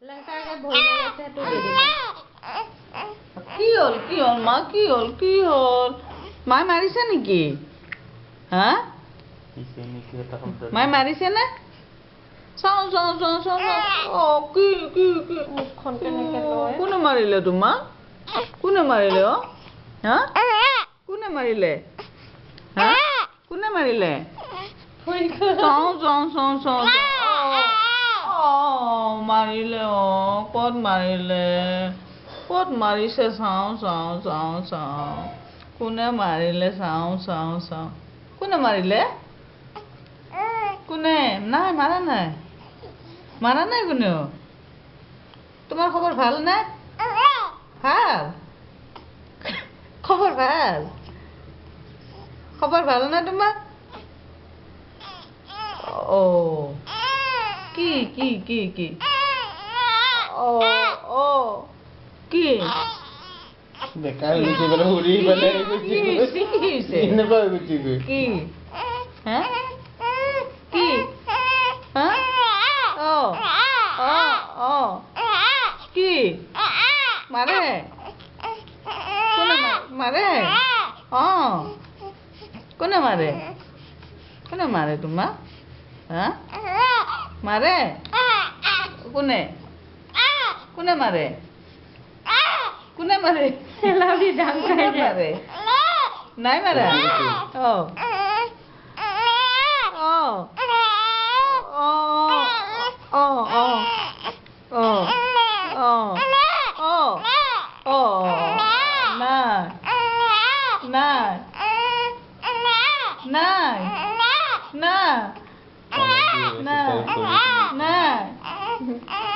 লেখাকে ভয় লাগিছে তো দি দিম কি হল মা কি হল মায়ে মাৰিছে নেকি হা মায়ে মাৰিছে নে চাও চাও চাও চাও অ কি মুখখন কেনেকে লয় কোনে মাৰিলে তোমাক কোনে মাৰিলে অ হা কোনে মাৰিলে হা কোনে মাৰিলে চাও চাও চাও চাও মাৰিলে অ ক'ত মাৰিছে চাও চাও চাও চাও কোনে মাৰিলে চাও চাও চাও কোনে মাৰিলে কোনে নাই মাৰা নাই কোনেও তোমাৰ খবৰ ভাল নে ভাল খবৰ ভাল নে তোমাৰ অ কি অ কি বেকাৰ হৈছে মানে উৰি মানে এনেকুৱা হৈ গৈছে কি হা কি হা অ কি মাৰে কোনে মাৰে অ কোনে মাৰে তোমাক হা মাৰে কোনে মাৰে লাউৰি ডাং খাই মাৰে নাই মাৰা অ নাই